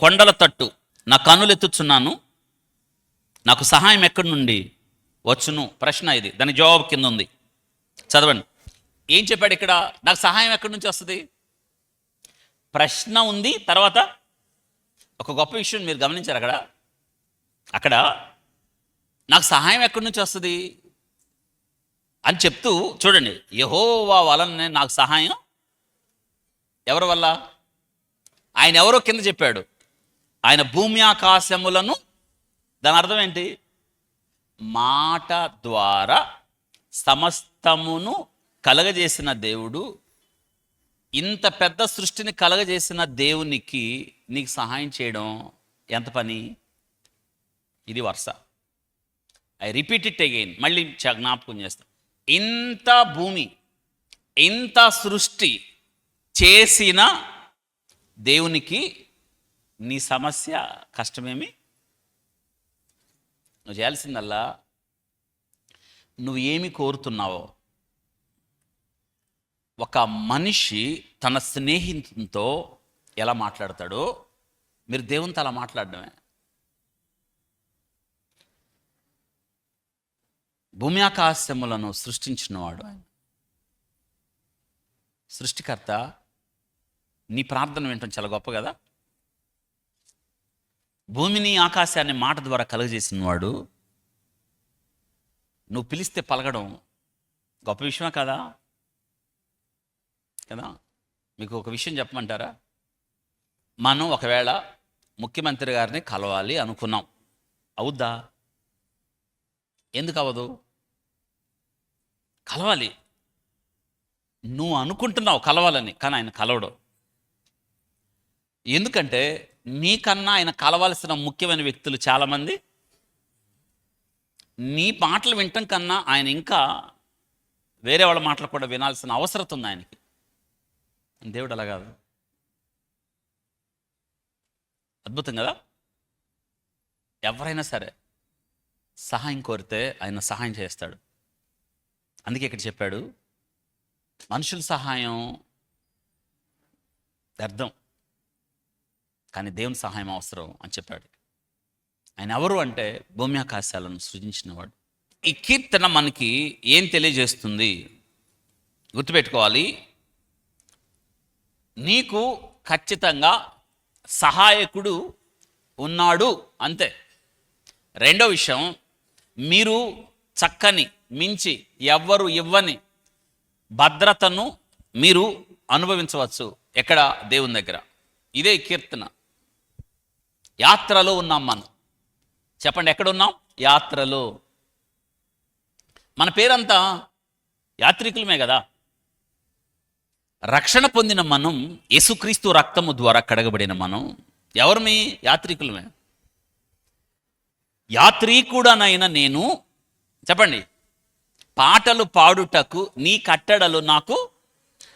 కొండల తట్టు నా కన్నులెత్తుచున్నాను, నాకు సహాయం ఎక్కడి నుండి వచ్చును? ప్రశ్న ఇది, దాని జవాబు కింద ఉంది, చదవండి. ఏం చెప్పాడు ఇక్కడ? నాకు సహాయం ఎక్కడి నుంచి వస్తుంది? ప్రశ్న ఉంది, తర్వాత ఒక గొప్ప విషయం మీరు గమనించారు అక్కడ నాకు సహాయం ఎక్కడి నుంచి వస్తుంది అని చెప్తూ చూడండి, యెహోవా వలన నాకు సహాయం. ఎవరి వల్ల? ఆయన ఎవరో కింద చెప్పాడు, ఆయన భూమి ఆకాశములను, దాని అర్థం ఏంటి? మాట ద్వారా సమస్తమును కలగజేసిన దేవుడు, ఇంత పెద్ద సృష్టిని కలగజేసిన దేవునికి నీకు సహాయం చేయడం ఎంత పని? ఇది వరుస. ఐ రిపీట్ ఇట్ అగైన్, మళ్ళీ జ్ఞాపకం చేస్తాను. ఇంత భూమి, ఇంత సృష్టి చేసిన దేవునికి నీ సమస్య కష్టమేమి? నువ్వు చేయాల్సిందల్లా, నువ్వు ఏమి కోరుతున్నావో. ఒక మనిషి తన స్నేహితునితో ఎలా మాట్లాడతాడో మీరు దేవునితో అలా మాట్లాడడమే. భూమి ఆకాశములను సృష్టించినవాడు ఆయన, సృష్టికర్త. నీ ప్రార్థన వింటాం చాలా గొప్ప కదా. భూమిని ఆకాశాన్ని మాట ద్వారా కలుగజేసిన వాడు, నువ్వు పిలిస్తే పలకడం గొప్ప విషయమే కదా. మీకు ఒక విషయం చెప్పమంటారా? మనం ఒకవేళ ముఖ్యమంత్రి గారిని కలవాలి అనుకున్నాం, అవుద్దా? ఎందుకు అవ్వదు? కలవాలి. నువ్వు అనుకుంటున్నావు కలవాలని, కానీ ఆయన కలవడు. ఎందుకంటే నీకన్నా ఆయన కలవాల్సిన ముఖ్యమైన వ్యక్తులు చాలామంది. నీ మాటలు వినటం కన్నా ఆయన ఇంకా వేరే వాళ్ళ మాటలు కూడా వినాల్సిన అవసరం ఉంది ఆయనకి. దేవుడు అలా కాదు. అద్భుతం కదా. ఎవరైనా సరే సహాయం కోరితే ఆయన సహాయం చేస్తాడు. అందుకే ఇక్కడ చెప్పాడు, మనుషుల సహాయం వ్యర్థం, కానీ దేవుని సహాయం అవసరం అని చెప్పాడు. ఆయన ఎవరు అంటే భూమి ఆకాశాలను సృజించినవాడు. ఈ కీర్తన మనకి ఏం తెలియజేస్తుంది? గుర్తుపెట్టుకోవాలి, నీకు ఖచ్చితంగా సహాయకుడు ఉన్నాడు, అంతే. రెండో విషయం, మీరు చక్కని మించి ఎవ్వరు ఇవ్వని భద్రతను మీరు అనుభవించవచ్చు. ఎక్కడ? దేవుని దగ్గర. ఇదే కీర్తన. యాత్రలో ఉన్నాం మనం. చెప్పండి, ఎక్కడున్నాం? యాత్రలో. మన పేరంతా యాత్రికులమే కదా. రక్షణ పొందిన మనం, యేసుక్రీస్తు రక్తము ద్వారా కడగబడిన మనం ఎవరిమి? యాత్రికులమే. యాత్రికుడనైన నేను, చెప్పండి, పాటలు పాడుటకు నీ కట్టడలు నాకు,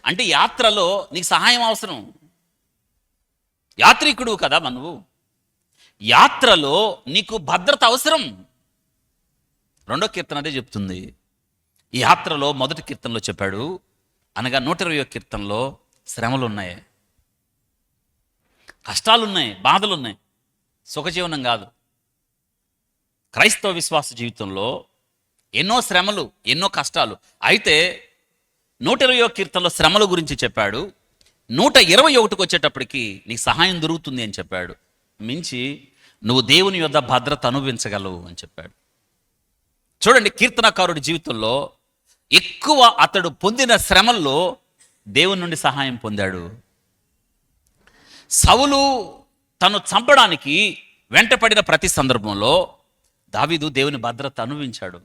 అంటే యాత్రలో నీకు సహాయం అవసరం. యాత్రికుడు కదా మనవు, యాత్రలో నీకు భద్రత అవసరం. రెండో కీర్తన అదే చెప్తుంది. ఈ యాత్రలో మొదటి కీర్తనలో చెప్పాడు, అనగా 120వ కీర్తనలో శ్రమలు ఉన్నాయి, కష్టాలున్నాయి, బాధలున్నాయి, సుఖజీవనం కాదు. క్రైస్తవ విశ్వాస జీవితంలో ఎన్నో శ్రమలు, ఎన్నో కష్టాలు. అయితే 120వ కీర్తనలో శ్రమల గురించి చెప్పాడు. 121కి వచ్చేటప్పటికి నీకు సహాయం దొరుకుతుంది అని చెప్పాడు. మించి నువ్వు దేవుని యొద్ద భద్రత అనుభవించగలవు అని చెప్పాడు. చూడండి, కీర్తనకారుడి జీవితంలో ఎక్కువ అతడు పొందిన శ్రమల్లో దేవుని నుండి సహాయం పొందాడు. సౌలు తను చంపడానికి వెంటపడిన ప్రతి సందర్భంలో దావీదు దేవుని భద్రత అనుభవించాడు.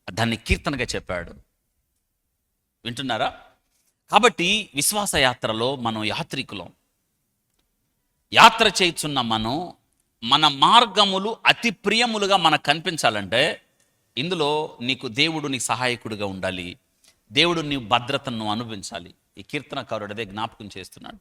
దాన్ని కీర్తనగా చెప్పాడు. వింటున్నారా? కాబట్టి విశ్వాస యాత్రలో మనం యాత్రికులం. యాత్ర చేయుచున్న మనం, మన మార్గములు అతి ప్రియములుగా మనకు కనిపించాలంటే ఇందులో నీకు దేవుడు నీ సహాయకుడిగా ఉండాలి. దేవుడు నీ భద్రతను అనుభవించాలి. ఈ కీర్తనకారుడు అదే జ్ఞాపకం చేస్తున్నాడు.